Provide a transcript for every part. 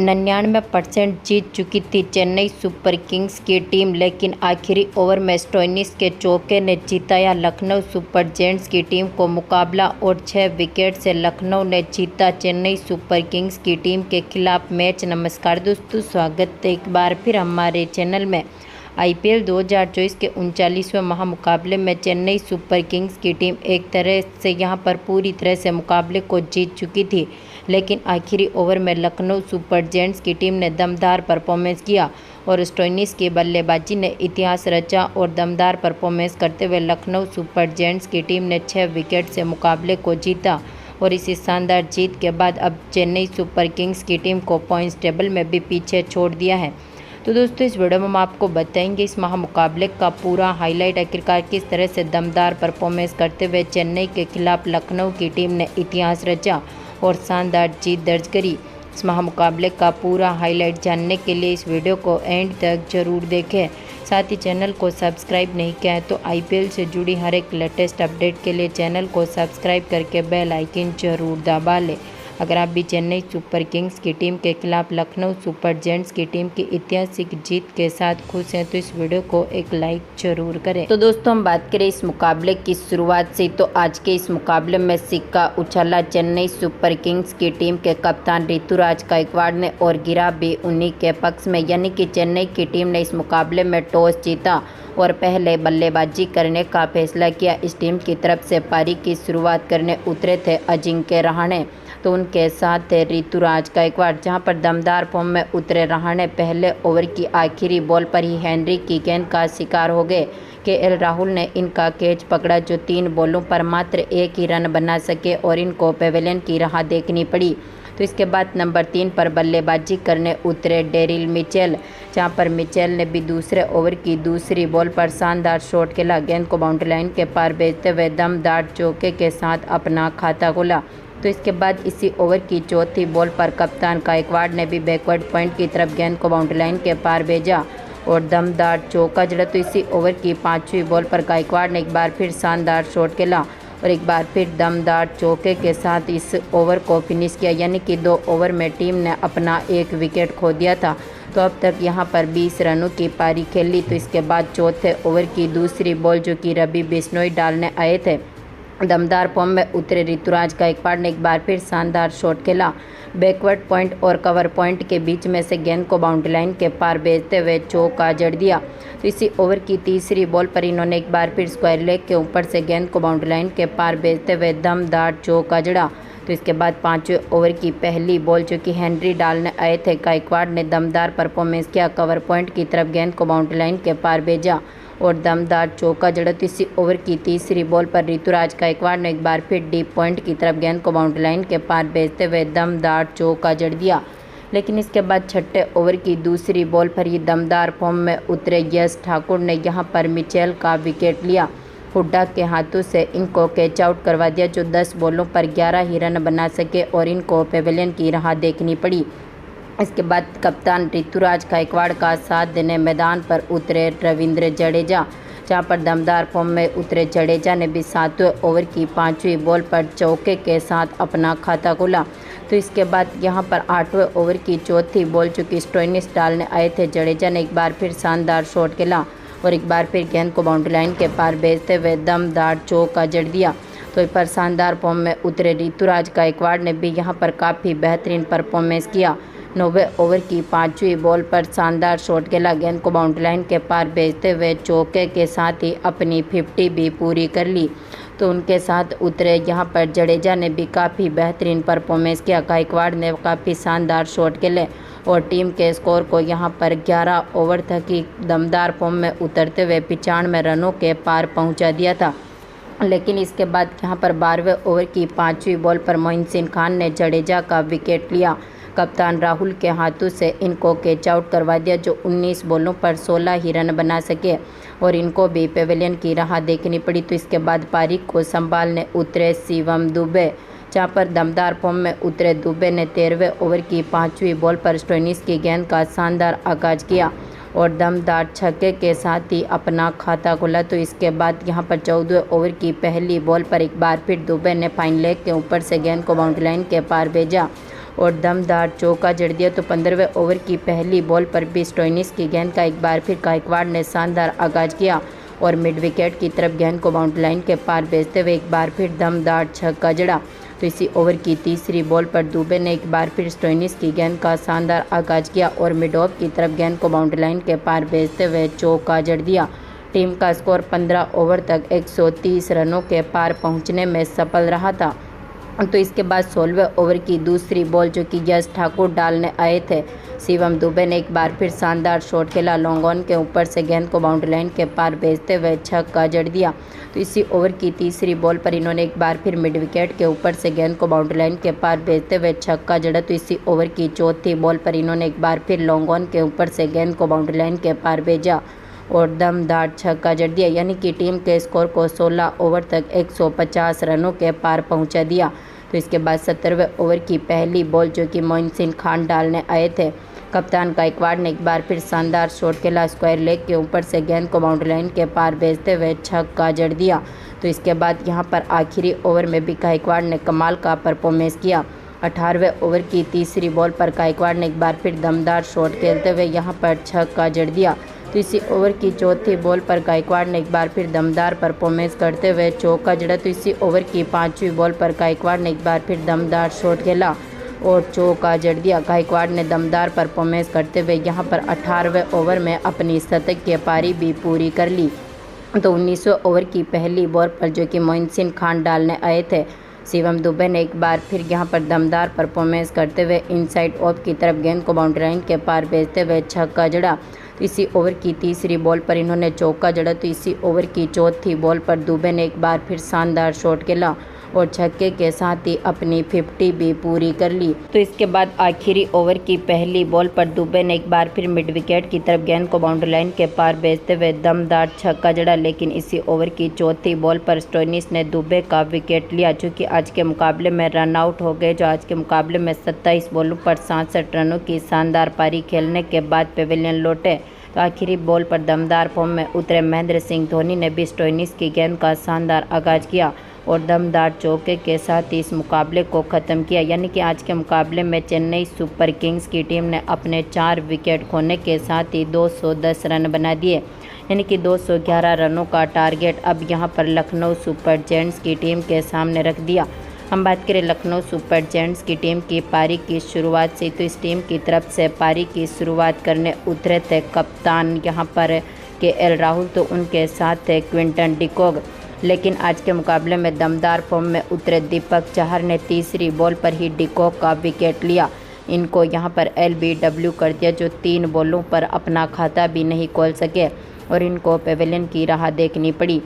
99% जीत चुकी थी Chennai super Kings की टीम, लेकिन आखिरी ओवर में स्टोइनिस के चौके ने जिताया लखनऊ सुपर जायंट्स की टीम को मुकाबला और 6 विकेट से लखनऊ ने जीता चेन्नई सुपर किंग्स की टीम के खिलाफ मैच। नमस्कार दोस्तों, स्वागत है एक बार फिर हमारे चैनल में। आईपीएल 2024 के 39वें महामुकाबले में चेन्नई सुपर किंग्स की टीम एक तरह से यहां पर पूरी तरह से मुकाबले को जीत चुकी थी, लेकिन आखिरी ओवर में लखनऊ सुपर जायंट्स की टीम ने दमदार परफॉर्मेंस किया और स्टोइनिस की बल्लेबाजी ने इतिहास रचा और दमदार परफॉर्मेंस करते हुए लखनऊ सुपर जायंट्स की टीम ने 6 विकेट से मुकाबले को जीता और इसी शानदार जीत के बाद अब चेन्नई सुपर किंग्स की टीम को पॉइंट्स टेबल में भी पीछे छोड़ दिया है। तो दोस्तों, इस वीडियो में हम आपको बताएंगे इस महामुकाबले का पूरा हाईलाइट, आखिरकार किस तरह से दमदार परफॉर्मेंस करते हुए चेन्नई के खिलाफ लखनऊ की टीम ने इतिहास रचा और शानदार जीत दर्ज करी। इस महामुकाबले का पूरा हाईलाइट जानने के लिए इस वीडियो को एंड तक जरूर देखें। साथ ही चैनल को सब्सक्राइब नहीं किया है तो आईपीएल से जुड़ी हर एक लेटेस्ट अपडेट के लिए चैनल को सब्सक्राइब करके बेल आइकन जरूर दबा लें। अगर आप भी चेन्नई सुपर किंग्स की टीम के खिलाफ लखनऊ सुपर जायंट्स की टीम की ऐतिहासिक जीत के साथ खुश हैं तो इस वीडियो को एक लाइक जरूर करें। तो दोस्तों, हम बात करें इस मुकाबले की शुरुआत से, तो आज के इस मुकाबले में सिक्का उछाला चेन्नई सुपर किंग्स की टीम के कप्तान ऋतुराज गायकवाड़ ने और गिरा भी उन्हीं के पक्ष में, यानी कि चेन्नई की टीम ने इस मुकाबले में टॉस जीता और पहले बल्लेबाजी करने का फैसला किया। इस टीम की तरफ से पारी की शुरुआत करने उतरे थे अजिंक्य रहाणे, तो उनके साथ थे ऋतुराज गायकवाड़, जहां पर दमदार फॉर्म में उतरे रहाणे पहले ओवर की आखिरी बॉल पर ही हेनरी की गेंद का शिकार हो गए। केएल राहुल ने इनका कैच पकड़ा, जो 3 बॉलों पर मात्र 1 ही रन बना सके और इनको पेवेलियन की राह देखनी पड़ी। तो इसके बाद नंबर 3 पर बल्लेबाजी करने उतरे डेरिल मिचेल, जहां पर मिचेल ने भी दूसरे ओवर की दूसरी बॉल पर शानदार शॉट खेला, गेंद को बाउंड्री लाइन के पार भेजते हुए दमदार चौके के साथ अपना खाता खोला। तो इसके बाद इसी ओवर की चौथी बॉल पर कप्तान गायकवाड़ ने भी बैकवर्ड पॉइंट की तरफ गेंद को बाउंड्री लाइन के पार भेजा और दमदार चौका जड़ा। तो इसी ओवर की 5वीं बॉल पर गायकवाड़ ने एक बार फिर शानदार शॉट खेला और एक बार फिर दमदार चौके के साथ इस ओवर को फिनिश किया, यानी कि 2 ओवर में टीम ने अपना 1 विकेट खो दिया था। तो अब तक यहां पर 20 रनों की पारी खेली। तो इसके बाद चौथे ओवर की दूसरी बॉल, जो कि रवि बिश्नोई डालने आए थे, दमदार फॉर्म में उतरे ऋतुराज गायकवाड़ ने एक बार फिर शानदार शॉट खेला, बैकवर्ड पॉइंट और कवर पॉइंट के बीच में से गेंद को बाउंड्री लाइन के पार भेजते हुए चौका जड़ दिया। तो इसी ओवर की तीसरी बॉल पर इन्होंने एक बार फिर स्क्वायर लेग के ऊपर से गेंद को बाउंड्री लाइन के पार भेजते हुए दमदार चौका जड़ा। तो इसके बाद 5वें ओवर की पहली बॉल, जो कि हेनरी डालने आए थे, गायकवाड़ ने दमदार परफॉर्मेंस किया, कवर पॉइंट की तरफ गेंद को बाउंड्री लाइन के पार भेजा और दमदार चौका जड़ा। तो इसी ओवर की तीसरी बॉल पर ऋतुराज गायकवाड़ ने एक बार फिर डीप पॉइंट की तरफ गेंद को बाउंड्री लाइन के पार भेजते हुए दमदार चौका जड़ दिया। लेकिन इसके बाद 6ठे ओवर की दूसरी बॉल पर ही दमदार फॉर्म में उतरे यश ठाकुर ने यहां पर मिचेल का विकेट लिया, हुड्डा के हाथों से इनको कैच आउट करवा दिया, जो 10 बॉलों पर 11 ही रन बना सके और इनको पेवेलियन की राह देखनी पड़ी। इसके बाद कप्तान ऋतुराज गायकवाड़ का साथ देने मैदान पर उतरे रविंद्र जडेजा, जहां पर दमदार फॉर्म में उतरे जडेजा ने भी 7वें ओवर की 5वीं बॉल पर चौके के साथ अपना खाता खोला। तो इसके बाद यहां पर 8वें ओवर की चौथी बॉल, जो कि स्टोइनिस डालने आए थे, जडेजा ने एक बार फिर शानदार शॉट खेला और एक बार फिर गेंद को बाउंड्री लाइन के पार भेजते हुए दमदार चौका जड़ दिया। तो इस पर शानदार फॉर्म में उतरे ऋतुराज गायकवाड़ ने भी यहां पर काफ़ी बेहतरीन परफॉर्मेंस किया। 9वें ओवर की 5वीं बॉल पर शानदार शॉट खेला, गेंद को बाउंड्री लाइन के पार भेजते हुए चौके के साथ ही अपनी 50 भी पूरी कर ली। तो उनके साथ उतरे यहाँ पर जडेजा ने भी काफ़ी बेहतरीन परफॉर्मेंस किया, गायकवाड़ ने काफ़ी शानदार शॉट खेले और टीम के स्कोर को यहाँ पर 11 ओवर तक ही दमदार फॉर्म में उतरते हुए 95 रनों के पार पहुँचा दिया था। लेकिन इसके बाद यहाँ पर 12वें ओवर की 5वीं बॉल पर मोइन खान ने जडेजा का विकेट लिया, कप्तान राहुल के हाथों से इनको कैच आउट करवा दिया, जो 19 बॉलों पर 16 ही रन बना सके और इनको भी पेवेलियन की राह देखनी पड़ी। तो इसके बाद पारी को संभालने उतरे शिवम दुबे, जहां पर दमदार फॉर्म में उतरे दुबे ने 13वें ओवर की 5वीं बॉल पर स्टोइनिस की गेंद का शानदार आगाज किया और दमदार छक्के के साथ ही अपना खाता खोला। तो इसके बाद यहां पर 14वें ओवर की पहली बॉल पर एक बार फिर दुबे ने फाइन लेग के ऊपर से गेंद को बाउंड्री लाइन के पार भेजा और दमदार चौका जड़ दिया। तो 15वें ओवर की पहली बॉल पर भी स्टोइनिस की गेंद का एक बार फिर गायकवाड़ ने शानदार आगाज किया और मिड विकेट की तरफ गेंद को बाउंड्री लाइन के पार भेजते हुए एक बार फिर दमदार छक्का जड़ा। तो इसी ओवर की तीसरी बॉल पर दुबे ने एक बार फिर स्टोइनिस की गेंद का शानदार आगाज किया और मिड ऑफ की तरफ गेंद को बाउंड्री लाइन के पार भेजते हुए चौका जड़ दिया। टीम का स्कोर 15 ओवर तक 130 रनों के पार पहुंचने में सफल रहा था। तो इसके बाद 16वें ओवर की दूसरी बॉल जो कि यश ठाकुर डालने आए थे, शिवम दुबे ने एक बार फिर शानदार शॉट खेला। लॉन्ग ऑन के ऊपर से गेंद को बाउंड्री लाइन के पार भेजते हुए छक्का जड़ दिया। तो इसी ओवर की तीसरी बॉल पर इन्होंने एक बार फिर मिड विकेट के ऊपर से गेंद को बाउंड्री लाइन के पार भेजते हुए छक्का जड़ा। तो इसी ओवर की चौथी बॉल पर इन्होंने एक बार फिर लॉन्ग ऑन के ऊपर से गेंद को बाउंड्री लाइन के पार भेजा और दमदार छक्का जड़ दिया, यानी कि टीम के स्कोर को 16 ओवर तक 150 रनों के पार पहुंचा दिया। तो इसके बाद 17वें ओवर की पहली बॉल जो कि मोइन खान डालने आए थे, कप्तान गायकवाड़ ने एक बार फिर शानदार शॉट खेला। स्क्वायर लेग के ऊपर से गेंद को बाउंड्री लाइन के पार भेजते हुए छक्का जड़ दिया। तो इसके बाद यहां पर आखिरी ओवर में भी गायकवाड़ ने कमाल का परफॉर्मेंस किया। 18वें ओवर की तीसरी बॉल पर गायकवाड़ ने एक बार फिर दमदार शॉट खेलते हुए यहां पर छक्का जड़ दिया। तो इसी ओवर की चौथी बॉल पर गायकवाड़ ने एक बार फिर दमदार परफॉर्मेंस करते हुए चौका जड़ा। तो इसी ओवर की पांचवी बॉल पर गायकवाड़ ने एक बार फिर दमदार शॉट खेला और चौका जड़ दिया। गायकवाड़ ने दमदार परफॉर्मेंस करते हुए यहां पर 18वें ओवर में अपनी शतक की पारी भी पूरी कर ली। तो 19वें ओवर की पहली बॉल पर जो कि मोइन खान डालने आए थे, शिवम दुबे ने एक बार फिर यहां पर दमदार परफॉर्मेंस करते हुए इनसाइड ऑफ की तरफ गेंद को बाउंड्री लाइन के पार भेजते हुए छक्का जड़ा। तो इसी ओवर की तीसरी बॉल पर इन्होंने चौका जड़ा। तो इसी ओवर की चौथी बॉल पर दुबे ने एक बार फिर शानदार शॉट खेला और छक्के के साथ ही अपनी 50 भी पूरी कर ली। तो इसके बाद आखिरी ओवर की पहली बॉल पर दुबे ने एक बार फिर मिड विकेट की तरफ गेंद को बाउंड्री लाइन के पार भेजते हुए दमदार छक्का जड़ा, लेकिन इसी ओवर की चौथी बॉल पर स्टोइनिस ने दुबे का विकेट लिया, जो कि आज के मुकाबले में रन आउट हो गए। जो आज के मुकाबले में 27 बॉलों पर 67 रनों की शानदार पारी खेलने के बाद पेविलियन लौटे। तो आखिरी बॉल पर दमदार फॉर्म में उतरे महेंद्र सिंह धोनी ने भी स्टोइनिस की गेंद का शानदार आगाज किया और दमदार चौके के साथ ही इस मुकाबले को ख़त्म किया। यानी कि आज के मुकाबले में चेन्नई सुपर किंग्स की टीम ने अपने 4 विकेट खोने के साथ ही 210 रन बना दिए, यानी कि 211 रनों का टारगेट अब यहां पर लखनऊ सुपर जायंट्स की टीम के सामने रख दिया। हम बात करें लखनऊ सुपर जायंट्स की टीम की पारी की शुरुआत से, तो इस टीम की तरफ से पारी की शुरुआत करने उतरे थे कप्तान यहां पर KL राहुल, तो उनके साथ थे क्विंटन डिकॉक। लेकिन आज के मुकाबले में दमदार फॉर्म में उतरे दीपक चाहर ने तीसरी बॉल पर ही डिकॉक का विकेट लिया। इनको यहां पर LBW कर दिया, जो 3 बॉलों पर अपना खाता भी नहीं खोल सके और इनको पेविलियन की राह देखनी पड़ी।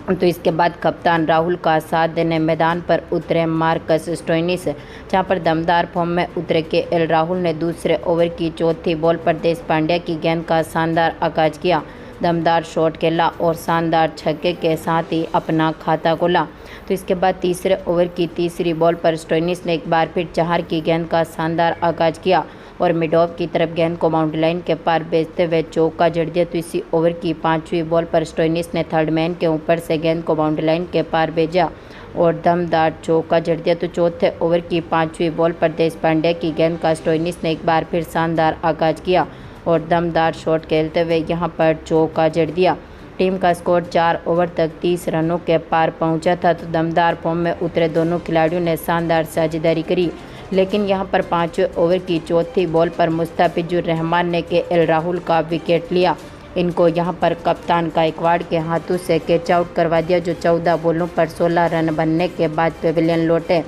तो इसके बाद कप्तान राहुल का साथ देने मैदान पर उतरे मार्कस स्टोइनिस, जहां पर दमदार फॉर्म में उतरे KL राहुल ने दूसरे ओवर की चौथी बॉल पर देश पांड्या की गेंद का शानदार आगाज किया, दमदार शॉट खेला और शानदार छक्के के साथ ही अपना खाता खोला। तो इसके बाद तीसरे ओवर की तीसरी बॉल पर स्टोइनिस ने एक बार फिर चाहर की गेंद का शानदार आगाज किया और मिड ऑफ की तरफ गेंद को बाउंड्री लाइन के पार भेजते हुए चौका जड़ दिया। तो इसी ओवर की पांचवी बॉल पर स्टोइनिस ने थर्ड मैन के ऊपर से गेंद को बाउंड्री लाइन के पार भेजा और दमदार चौका जड़ दिया। तो चौथे ओवर की पांचवी बॉल पर देश पांड्या की गेंद का स्टोइनिस ने एक बार फिर शानदार आगाज किया और दमदार शॉट खेलते हुए यहां पर चौका जड़ दिया। टीम का स्कोर 4 ओवर तक 30 रनों के पार पहुंचा था। तो दमदार फॉर्म में उतरे दोनों खिलाड़ियों ने शानदार साझेदारी करी, लेकिन यहां पर 5वें ओवर की चौथी बॉल पर मुस्तफिजुर रहमान ने KL राहुल का विकेट लिया। इनको यहां पर कप्तान गायकवाड़ के हाथों से कैच आउट करवा दिया, जो 14 बॉलों पर 16 रन बनने के बाद पेविलियन लौटे।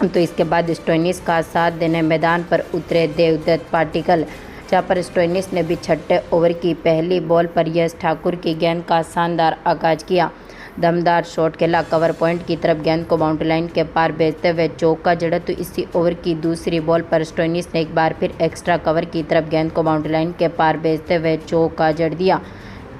तो इसके बाद स्टोइनिस का साथ देने मैदान पर उतरे देवदत्त पाटिकल, जहां पर स्टोइनिस ने भी 6ठे ओवर की पहली बॉल पर यश ठाकुर की गेंद का शानदार आगाज किया, दमदार शॉट खेला, कवर पॉइंट की तरफ गेंद को बाउंड्री लाइन के पार भेजते हुए चौका जड़ा। तो इसी ओवर की दूसरी बॉल पर स्टोइनिस ने एक बार फिर एक्स्ट्रा कवर की तरफ गेंद को बाउंड्री लाइन के पार भेजते हुए चौका जड़ दिया,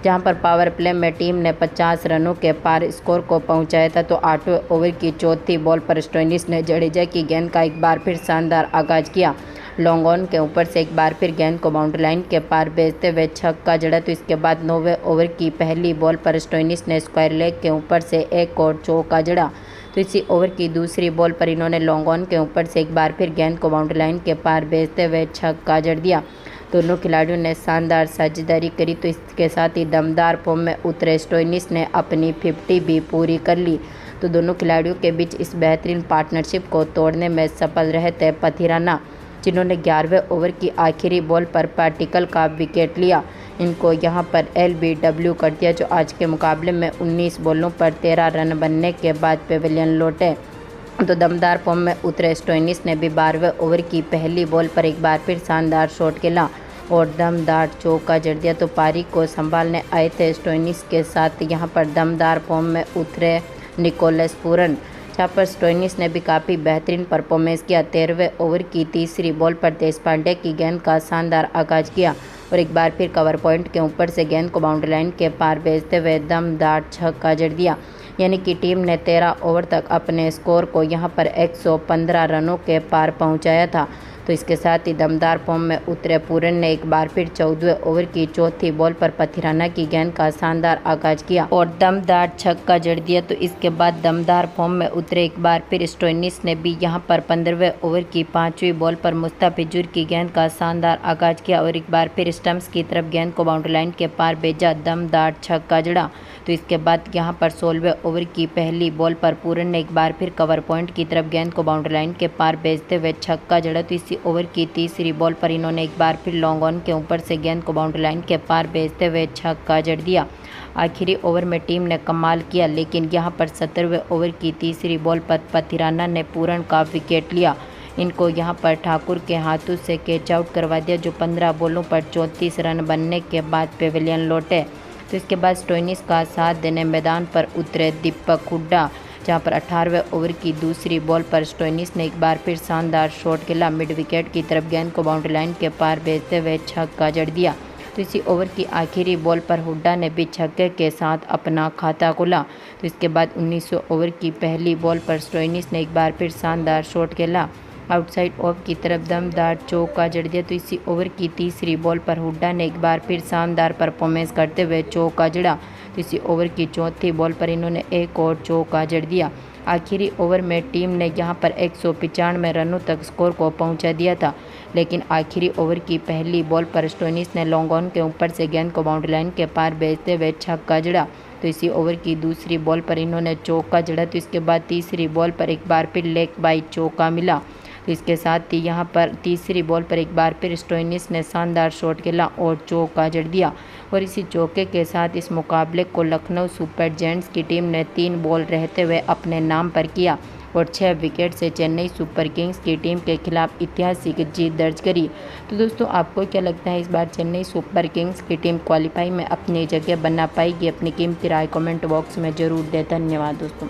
जहां पर पावर प्ले में टीम ने 50 रनों के पार स्कोर को पहुंचाया था। तो 8वें ओवर की चौथी बॉल पर स्टोइनिस ने जडेजा की गेंद का एक बार फिर शानदार आगाज किया, लॉन्ग ऑन के ऊपर से एक बार फिर गेंद को बाउंड्री लाइन के पार भेजते हुए छक्का जड़ा। तो इसके बाद 9वें ओवर की पहली बॉल पर स्टोइनिस ने स्क्वायर लेग के ऊपर से एक और चौका जड़ा, तो इसी ओवर की दूसरी बॉल पर इन्होंने लॉन्ग ऑन के ऊपर से एक बार फिर गेंद को बाउंड्री लाइन के पार भेजते हुए छक्का जड़ दिया। दोनों खिलाड़ियों ने शानदार साझेदारी करी। तो इसके साथ ही दमदार फॉर्म में उतरे स्टोइनिस ने अपनी 50 भी पूरी कर ली। तो दोनों खिलाड़ियों के बीच इस बेहतरीन पार्टनरशिप को तोड़ने में सफल रहे थे पथिराना, जिन्होंने 11वें ओवर की आखिरी बॉल पर पार्टिकल का विकेट लिया। इनको यहां पर LBW कर दिया, जो आज के मुकाबले में 19 बॉलों पर 13 रन बनने के बाद पेविलियन लौटे। तो दमदार फॉर्म में उतरे स्टोइनिस ने भी 12वें ओवर की पहली बॉल पर एक बार फिर शानदार शॉट खेला और दमदार चौका जड़ दिया। तो पारी को संभालने आए थे स्टोइनिस के साथ यहाँ पर दमदार फॉर्म में उतरे निकोलस पूरन, जहाँ पर स्टोइनिस ने भी काफ़ी बेहतरीन परफॉर्मेंस किया। 13वें ओवर की तीसरी बॉल पर देशपांडे की गेंद का शानदार आगाज किया और एक बार फिर कवर पॉइंट के ऊपर से गेंद को बाउंड्री लाइन के पार भेजते हुए दमदार छक्का जड़ दिया। यानी कि टीम ने 13 ओवर तक अपने स्कोर को यहां पर 115 रनों के पार पहुंचाया था। तो इसके साथ ही दमदार फॉर्म में उतरे पूरन ने एक बार फिर 14वें ओवर की चौथी बॉल पर पथिराना की गेंद का शानदार आगाज किया और दमदार छक्का जड़ दिया। तो इसके बाद दमदार फॉर्म में उतरे एक बार फिर स्टोइनिस ने भी यहां पर 15वें ओवर की 5वीं बॉल पर मुस्तफिजुर की गेंद का शानदार आगाज किया और एक बार फिर स्टंप्स की तरफ गेंद को बाउंड्री लाइन के पार भेजा, दमदार छक्का जड़ा। तो इसके बाद यहां पर 16वें ओवर की पहली बॉल पर पूरन ने एक बार फिर कवर पॉइंट की तरफ गेंद को बाउंड्री लाइन के पार भेजते हुए छक्का जड़ा। तो इसी ओवर की तीसरी बॉल पर इन्होंने एक बार फिर लॉन्ग ऑन के ऊपर से गेंद को बाउंड्री लाइन के पार भेजते हुए छक्का जड़ दिया। आखिरी ओवर में टीम ने कमाल किया, लेकिन यहां पर 17वें ओवर की तीसरी बॉल पर पथिराना ने पूरन का विकेट लिया। इनको यहां पर ठाकुर के हाथों से कैच आउट करवा दिया, जो 15 बॉलों पर 34 रन बनने के बाद पेविलियन लौटे। तो इसके बाद स्टोइनिस का साथ देने मैदान पर उतरे दीपक हुड्डा, जहां पर 18वें ओवर की दूसरी बॉल पर स्टोइनिस ने एक बार फिर शानदार शॉट खेला। मिड विकेट की तरफ गेंद को बाउंड्री लाइन के पार भेजते हुए छक्का जड़ दिया। तो इसी ओवर की आखिरी बॉल पर हुड्डा ने भी छक्के के साथ अपना खाता खोला। तो इसके बाद 19वें ओवर की पहली बॉल पर स्टोइनिस ने एक बार फिर शानदार शॉट खेला, आउटसाइड ऑफ की तरफ दमदार चौका जड़ दिया। तो इसी ओवर की तीसरी बॉल पर हुड्डा ने एक बार फिर शानदार परफॉर्मेंस करते हुए चौका जड़ा। तो इसी ओवर की चौथी बॉल पर इन्होंने एक और चौका जड़ दिया। आखिरी ओवर में टीम ने यहां पर 195 रनों तक स्कोर को पहुंचा दिया था, लेकिन आखिरी ओवर की पहली बॉल पर स्टोइनिस ने लॉन्ग ऑन के ऊपर से गेंद को बाउंड्री लाइन के पार भेजते हुए छक्का जड़ा। तो इसी ओवर की दूसरी बॉल पर इन्होंने चौका जड़ा। तो इसके बाद तीसरी बॉल पर एक बार फिर लेग बाई चौका मिला। तो इसके साथ ही यहाँ पर तीसरी बॉल पर एक बार फिर स्टोइनिस ने शानदार शॉट खेला और चौका जड़ दिया और इसी चौके के साथ इस मुकाबले को लखनऊ सुपर जायंट्स की टीम ने 3 बॉल रहते हुए अपने नाम पर किया और 6 विकेट से चेन्नई सुपर किंग्स की टीम के खिलाफ ऐतिहासिक जीत दर्ज करी। तो दोस्तों, आपको क्या लगता है, इस बार चेन्नई सुपर किंग्स की टीम क्वालिफाई में अपनी जगह बना पाएगी? अपनी कीमती राय कमेंट बॉक्स में ज़रूर दें। धन्यवाद दोस्तों।